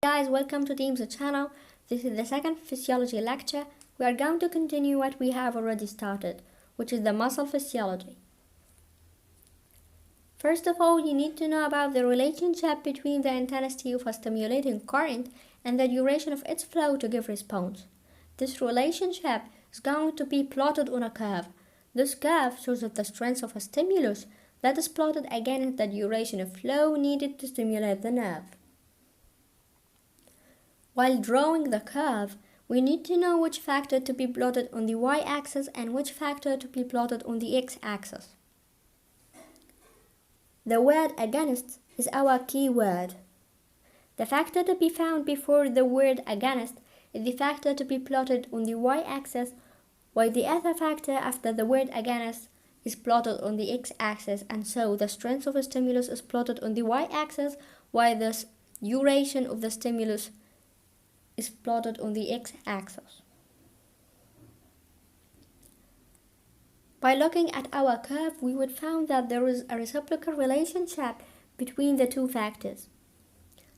guys, welcome to Teams channel. This is the second physiology lecture. We are going to continue what we have already started, which is the muscle physiology. First of all, you need to know about the relationship between the intensity of a stimulating current and the duration of its flow to give response. This relationship is going to be plotted on a curve. This curve shows the strength of a stimulus that is plotted against the duration of flow needed to stimulate the nerve. While drawing the curve, we need to know which factor to be plotted on the y-axis and which factor to be plotted on the x-axis. The word against is our key word. The factor to be found before the word against is the factor to be plotted on the y-axis, while the other factor after the word against is plotted on the x-axis, and so the strength of a stimulus is plotted on the y-axis, while the duration of the stimulus is plotted on the x-axis. By looking at our curve, we would find that there is a reciprocal relationship between the two factors,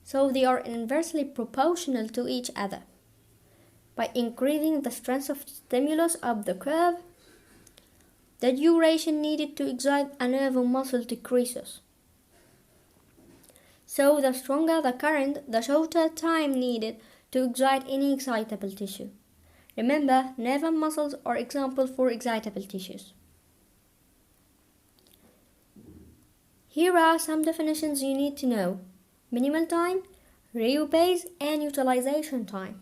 so they are inversely proportional to each other. By increasing the strength of stimulus of the curve, the duration needed to excite a nerve or muscle decreases. So the stronger the current, the shorter time needed to excite any excitable tissue. Remember, nerve and muscles are examples for excitable tissues. Here are some definitions you need to know: minimal time, reupase, and utilization time.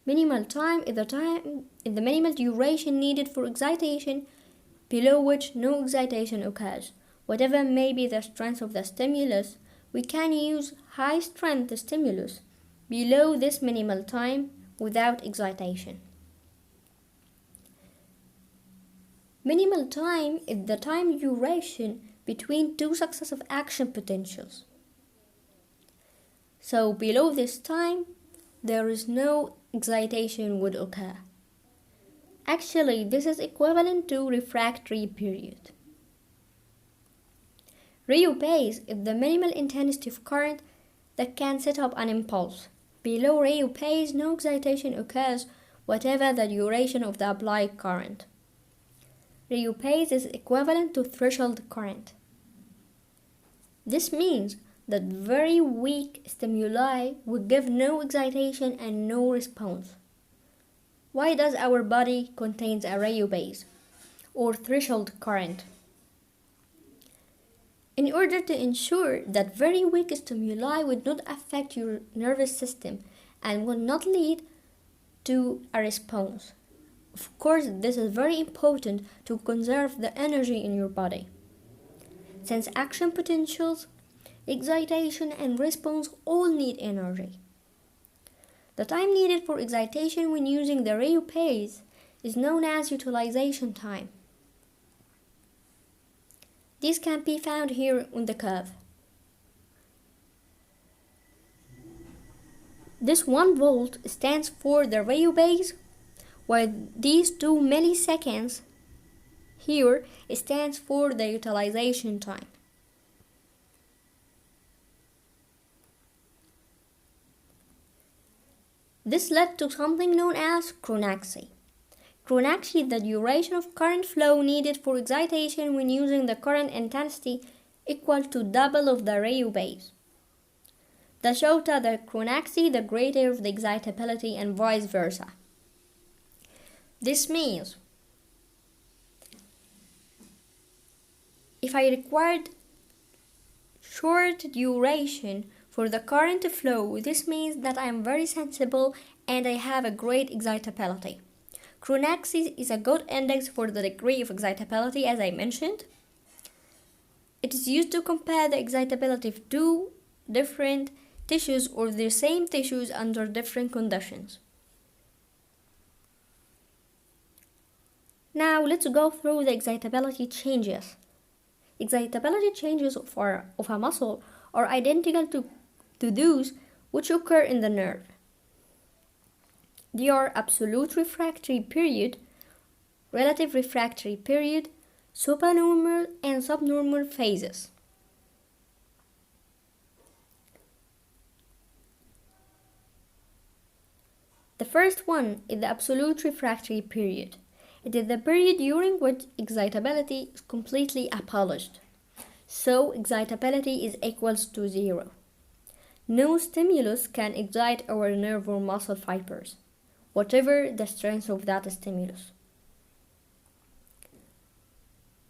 Minimal time is the minimal duration needed for excitation, below which no excitation occurs. Whatever may be the strength of the stimulus, we can use high-strength stimulus below this minimal time without excitation. Minimal time is the time duration between two successive action potentials. So below this time, there is no excitation would occur. Actually, this is equivalent to refractory period. Reupase is the minimal intensity of current that can set up an impulse. Below reupase, no excitation occurs, whatever the duration of the applied current. Reupase is equivalent to threshold current. This means that very weak stimuli will give no excitation and no response. Why does our body contain a reupase or threshold current? In order to ensure that very weak stimuli would not affect your nervous system and will not lead to a response. Of course, this is very important to conserve the energy in your body, since action potentials, excitation, and response all need energy. The time needed for excitation when using the reupase is known as utilization time. These can be found here on the curve. This 1 volt stands for the reupase, while these 2 milliseconds here stands for the utilization time. This led to something known as chronaxy. Chronaxy is the duration of current flow needed for excitation when using the current intensity equal to double of the reupase. The shorter the chronaxy, the greater the excitability, and vice versa. This means if I required short duration for the current flow, this means that I am very sensible and I have a great excitability. Chronaxy is a good index for the degree of excitability, as I mentioned. It is used to compare the excitability of two different tissues or the same tissues under different conditions. Now let's go through the excitability changes. Excitability changes of a muscle are identical to those which occur in the nerve. They are absolute refractory period, relative refractory period, supernormal and subnormal phases. The first one is the absolute refractory period. It is the period during which excitability is completely abolished. So excitability is equals to 0. No stimulus can excite our nerve or muscle fibers, whatever the strength of that stimulus.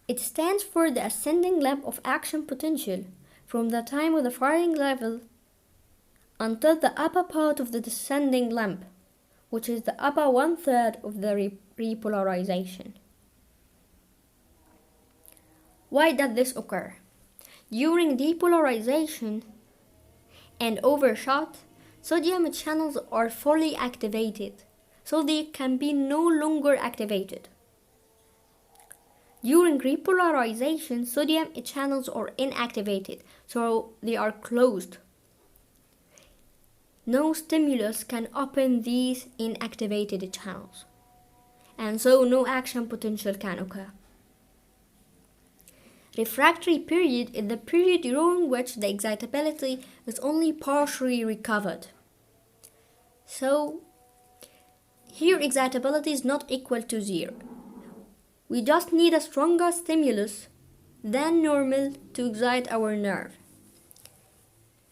It stands for the ascending lamp of action potential from the time of the firing level until the upper part of the descending lamp, which is the upper 1/3 of the repolarization. Why does this occur? During depolarization and overshot, sodium channels are fully activated, so they can be no longer activated. During repolarization, sodium channels are inactivated, so they are closed. No stimulus can open these inactivated channels, and so no action potential can occur. Refractory period is the period during which the excitability is only partially recovered. So, here excitability is not equal to 0. We just need a stronger stimulus than normal to excite our nerve.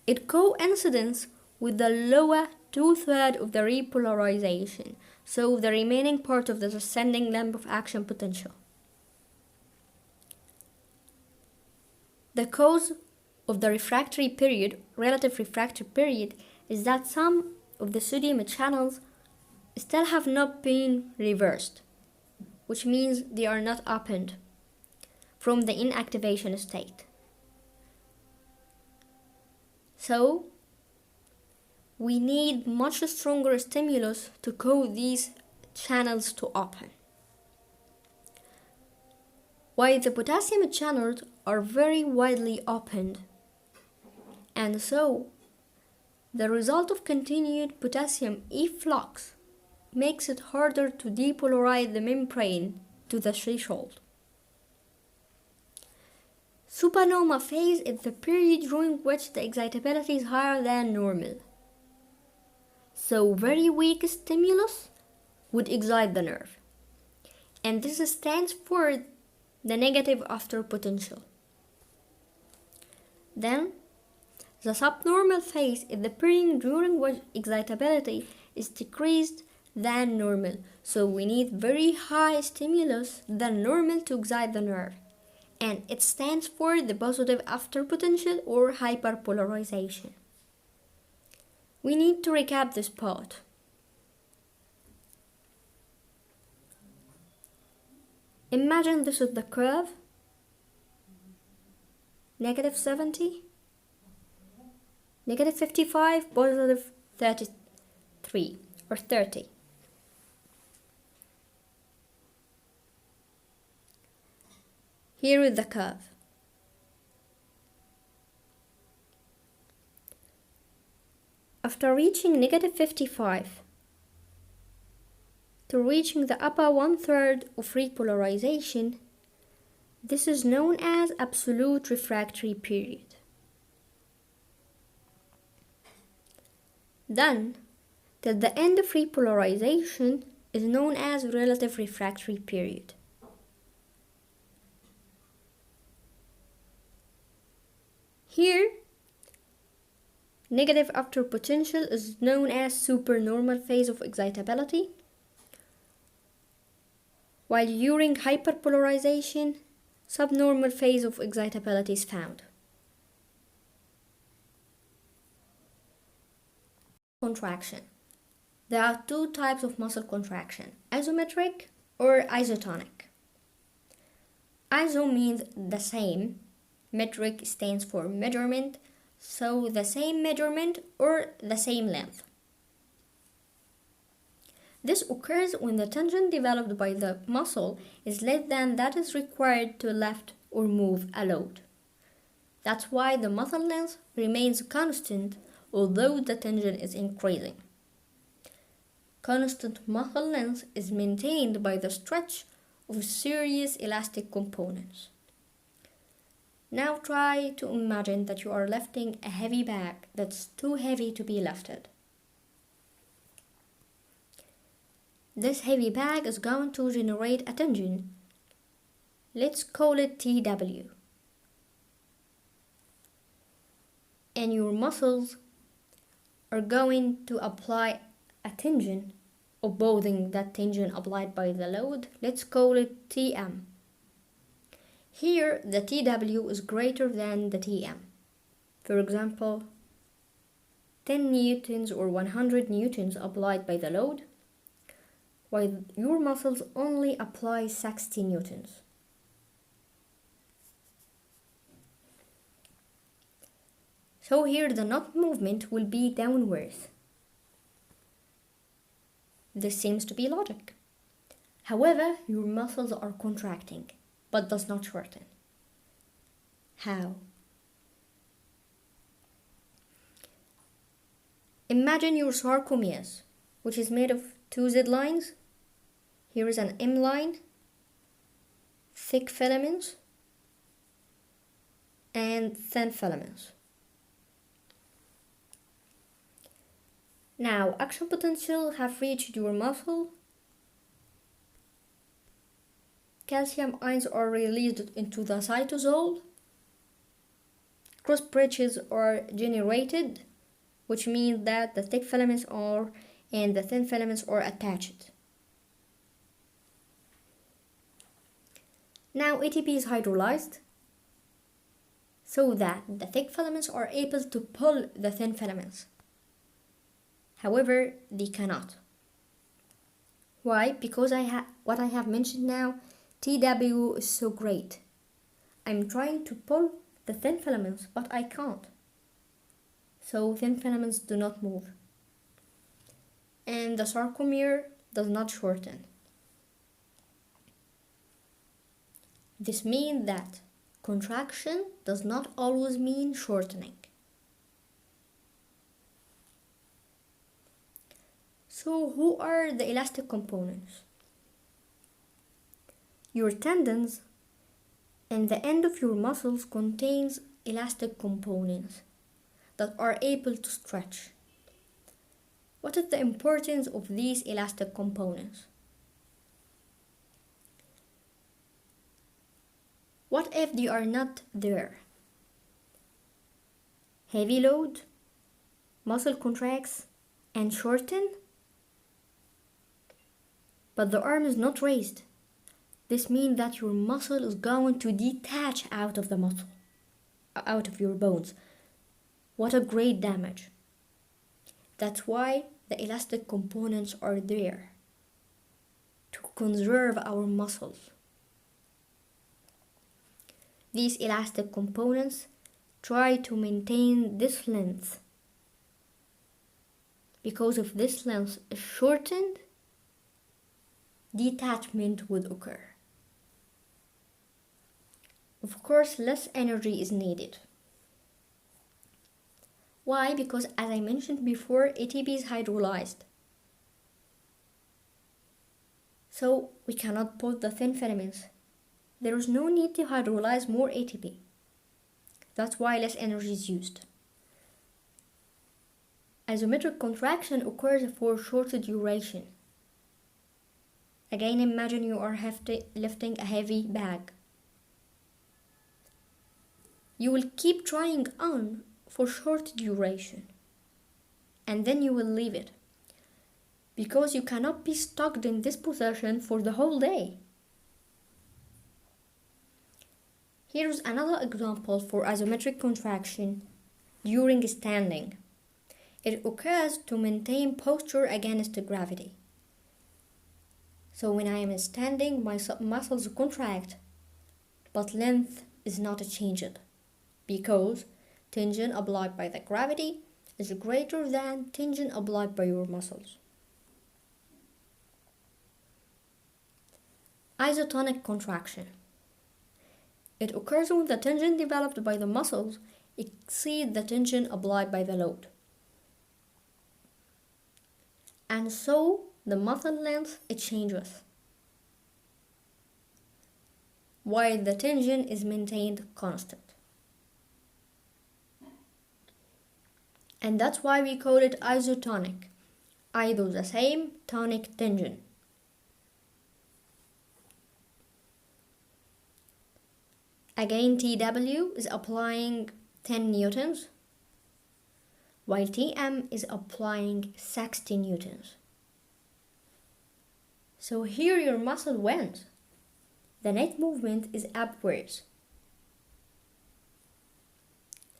It coincides with the lower 2/3 of the repolarization, so the remaining part of the ascending lamp of action potential. The cause of the refractory period, relative refractory period, is that some of the sodium channels still have not been reversed, which means they are not opened from the inactivation state. So, we need much stronger stimulus to cause these channels to open. While the potassium channels are very widely opened, and so the result of continued potassium efflux makes it harder to depolarize the membrane to the threshold. Supernova phase is the period during which the excitability is higher than normal. So very weak stimulus would excite the nerve, and this stands for the negative after potential. Then, the subnormal phase is the period during which excitability is decreased than normal, so we need very high stimulus than normal to excite the nerve, and it stands for the positive after potential or hyperpolarization. We need to recap this part. Imagine this is the curve, -70, -55, +33 or 30. Here is the curve. After reaching -55 to reaching the upper 1/3 of repolarization, this is known as absolute refractory period. Then, till the end of repolarization is known as relative refractory period. Here, negative after potential is known as supernormal phase of excitability, while during hyperpolarization, subnormal phase of excitability is found. Contraction. There are two types of muscle contraction, isometric or isotonic. Iso means the same, metric stands for measurement, so the same measurement or the same length. This occurs when the tension developed by the muscle is less than that is required to lift or move a load. That's why the muscle length remains constant although the tension is increasing. Constant muscle length is maintained by the stretch of serious elastic components. Now try to imagine that you are lifting a heavy bag that's too heavy to be lifted. This heavy bag is going to generate a tension. Let's call it TW. And your muscles are going to apply a tension opposing that tension applied by the load. Let's call it TM. Here the TW is greater than the TM. For example, 10 newtons or 100 newtons applied by the load, while your muscles only apply 60 newtons. So here the knot movement will be downwards. This seems to be logic. However, your muscles are contracting, but does not shorten. How? Imagine your sarcomeres, which is made of two Z lines. Here is an M line, thick filaments, and thin filaments. Now, action potential have reached your muscle. Calcium ions are released into the cytosol. Cross bridges are generated, which means that the thick filaments and the thin filaments are attached. Now ATP is hydrolyzed so that the thick filaments are able to pull the thin filaments. However, they cannot. Why? Because what I have mentioned now, TW is so great. I'm trying to pull the thin filaments, but I can't. So thin filaments do not move. And the sarcomere does not shorten. This means that contraction does not always mean shortening. So who are the elastic components? Your tendons and the end of your muscles contains elastic components that are able to stretch. What is the importance of these elastic components? What if they are not there? Heavy load, muscle contracts and shorten, but the arm is not raised. This means that your muscle is going to detach out of the muscle, out of your bones. What a great damage. That's why the elastic components are there, to conserve our muscles. These elastic components try to maintain this length. Because if this length is shortened, detachment would occur. Of course, less energy is needed. Why? Because as I mentioned before, ATP is hydrolyzed. So we cannot pull the thin filaments. There is no need to hydrolyze more ATP. That's why less energy is used. Isometric contraction occurs for shorter duration. Again, imagine you are lifting a heavy bag. You will keep trying on for short duration, and then you will leave it, because you cannot be stuck in this position for the whole day. Here's another example for isometric contraction during standing. It occurs to maintain posture against gravity. So when I am standing, my muscles contract, but length is not changed, because tension applied by the gravity is greater than tension applied by your muscles. Isotonic contraction. It occurs when the tension developed by the muscles exceeds the tension applied by the load. And so the muscle length changes, while the tension is maintained constant. And that's why we call it isotonic. Either the same, tonic tension. Again, TW is applying 10 newtons, while TM is applying 60 newtons. So here your muscle wins. The net movement is upwards.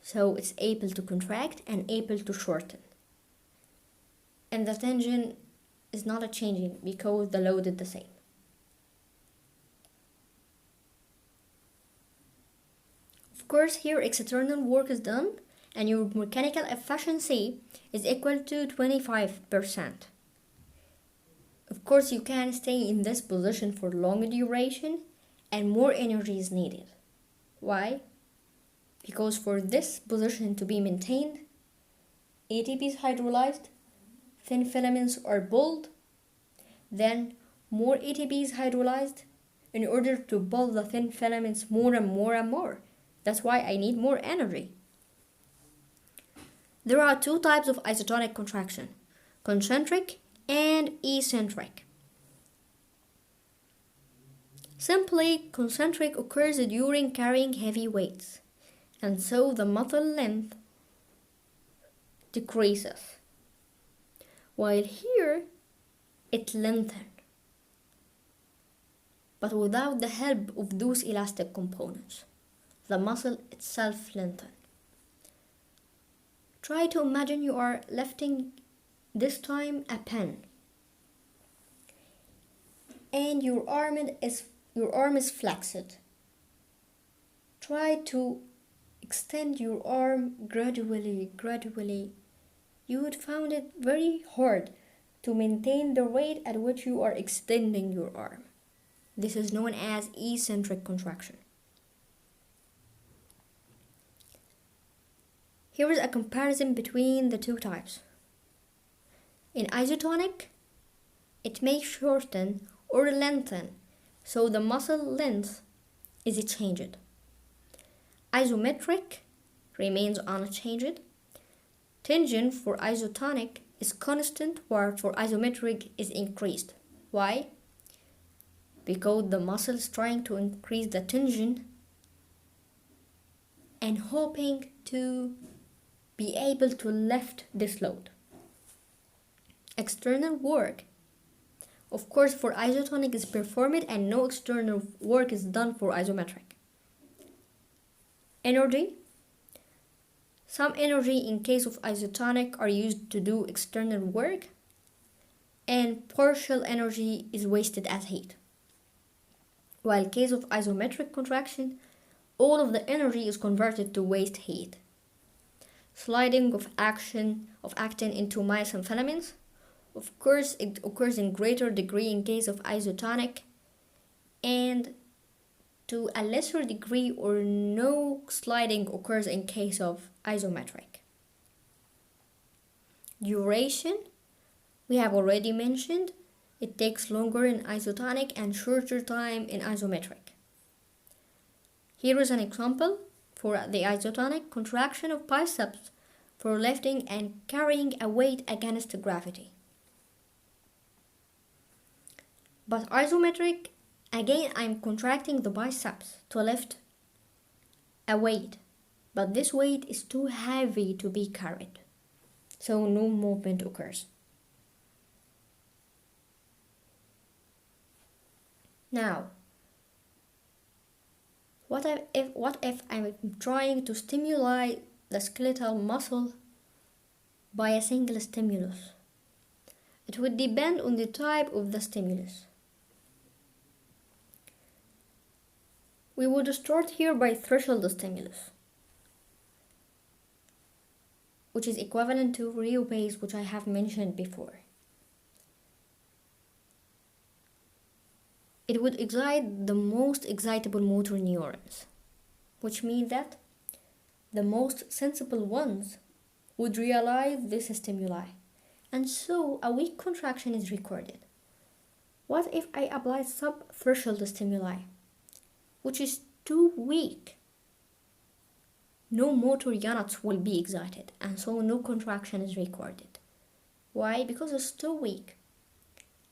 So it's able to contract and able to shorten. And the tension is not changing because the load is the same. Of course, here external work is done and your mechanical efficiency is equal to 25%. Of course, you can stay in this position for longer duration and more energy is needed. Why? Because for this position to be maintained, ATP is hydrolyzed, thin filaments are pulled, then more ATP is hydrolyzed in order to pull the thin filaments more and more and more. That's why I need more energy. There are two types of isotonic contraction, concentric and eccentric. Simply, concentric occurs during carrying heavy weights, and so the muscle length decreases, while here it lengthens, but without the help of those elastic components. The muscle itself lengthens. Try to imagine you are lifting this time a pen and your arm is flexed. Try to extend your arm gradually. You would find it very hard to maintain the rate at which you are extending your arm. This is known as eccentric contraction. Here is a comparison between the two types. In isotonic, it may shorten or lengthen, so the muscle length is changed. Isometric remains unchanged. Tension for isotonic is constant, while for isometric is increased. Why? Because the muscle is trying to increase the tension and hoping to be able to lift this load. External work, of course, for isotonic is performed and no external work is done for isometric. Energy. Some energy in case of isotonic are used to do external work, and partial energy is wasted as heat. While in case of isometric contraction, all of the energy is converted to waste heat. Sliding of actin into myosin filaments. Of course, it occurs in greater degree in case of isotonic and to a lesser degree or no sliding occurs in case of isometric. Duration, we have already mentioned, it takes longer in isotonic and shorter time in isometric. Here is an example for the isotonic contraction of biceps for lifting and carrying a weight against gravity. But isometric, again I'm contracting the biceps to lift a weight, but this weight is too heavy to be carried, so no movement occurs. Now, what if I'm trying to stimulate the skeletal muscle by a single stimulus? It would depend on the type of the stimulus. We would start here by threshold stimulus, which is equivalent to rheopase, which I have mentioned before. It would excite the most excitable motor neurons, which means that the most sensible ones would realize this stimuli, and so a weak contraction is recorded. What if I apply sub-threshold stimuli, which is too weak? No motor units will be excited, and so no contraction is recorded. Why? Because it's too weak.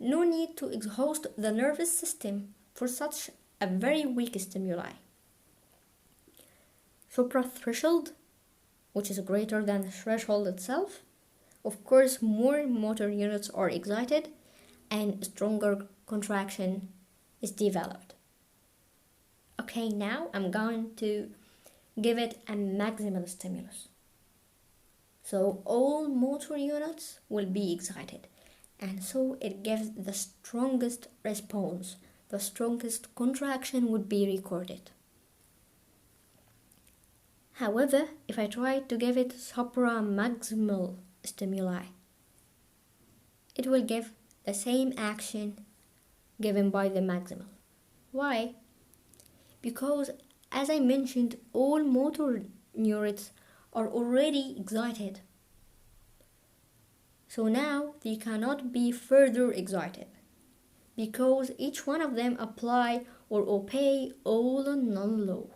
No need to exhaust the nervous system for such a very weak stimuli. suprathreshold, which is greater than the threshold itself, of course more motor units are excited and stronger contraction is developed. Okay, now I'm going to give it a maximal stimulus. So all motor units will be excited, and so it gives the strongest response. The strongest contraction would be recorded. However, if I try to give it supramaximal stimuli, it will give the same action given by the maximal. Why? Because, as I mentioned, all motor neurons are already excited. So now they cannot be further excited, because each one of them apply or obey all non law.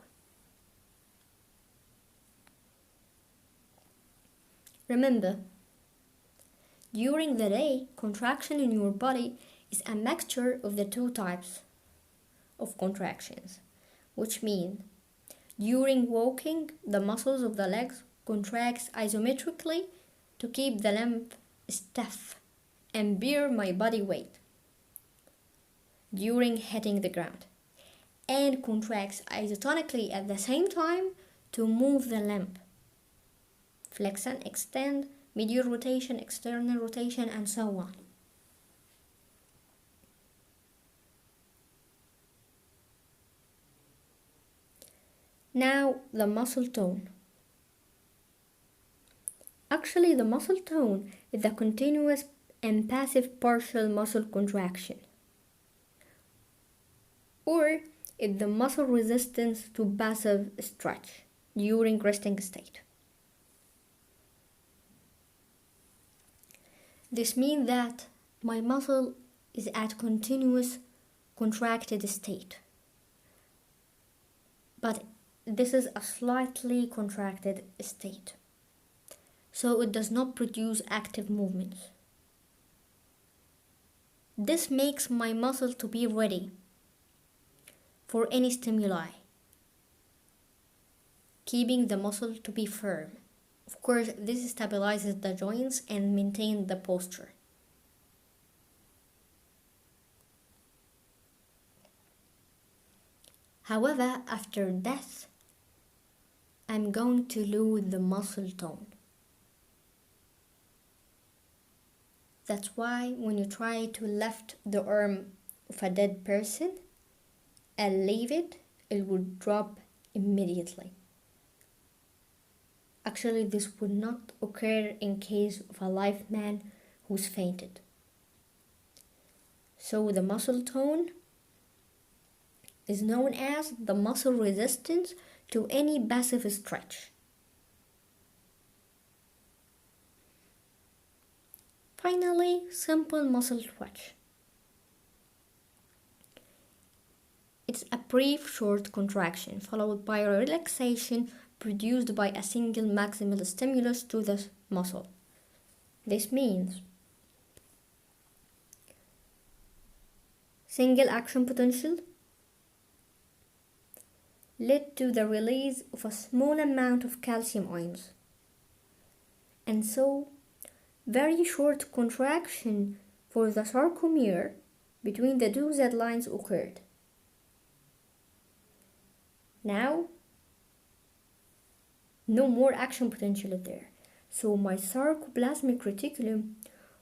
Remember, during the day, contraction in your body is a mixture of the two types of contractions, which mean during walking, the muscles of the legs contract isometrically to keep the limb stiff and bear my body weight during hitting the ground, and contracts isotonically at the same time to move the limb, flexion, extend, medial rotation, external rotation, and so on. Now the muscle tone. Actually, the muscle tone is the continuous and passive partial muscle contraction, or is the muscle resistance to passive stretch during resting state. This means that my muscle is at continuous contracted state, but this is a slightly contracted state, so it does not produce active movements. This makes my muscle to be ready for any stimuli, keeping the muscle to be firm. Of course, this stabilizes the joints and maintains the posture. However, after death, I'm going to lose the muscle tone. That's why when you try to lift the arm of a dead person and leave it, it would drop immediately. Actually, this would not occur in case of a live man who's fainted. So the muscle tone is known as the muscle resistance to any passive stretch. Finally, simple muscle twitch. It's a brief short contraction followed by a relaxation produced by a single maximal stimulus to the muscle. This means single action potential led to the release of a small amount of calcium ions, and so very short contraction for the sarcomere between the two Z lines occurred. Now, no more action potential there, so my sarcoplasmic reticulum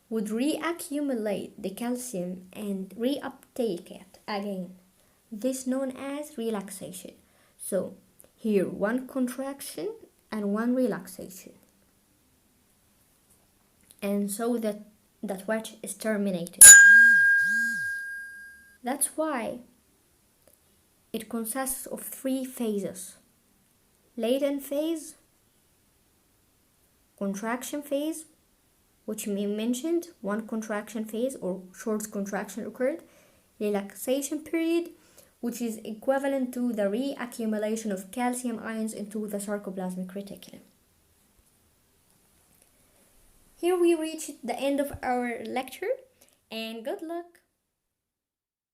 would reaccumulate the calcium and reuptake it again. This known as relaxation. So here one contraction and one relaxation, and so that twitch is terminated. That's why it consists of 3 phases: latent phase, contraction phase, which we mentioned, one contraction phase or short contraction occurred, relaxation period, which is equivalent to the reaccumulation of calcium ions into the sarcoplasmic reticulum. Here we reached the end of our lecture, and good luck!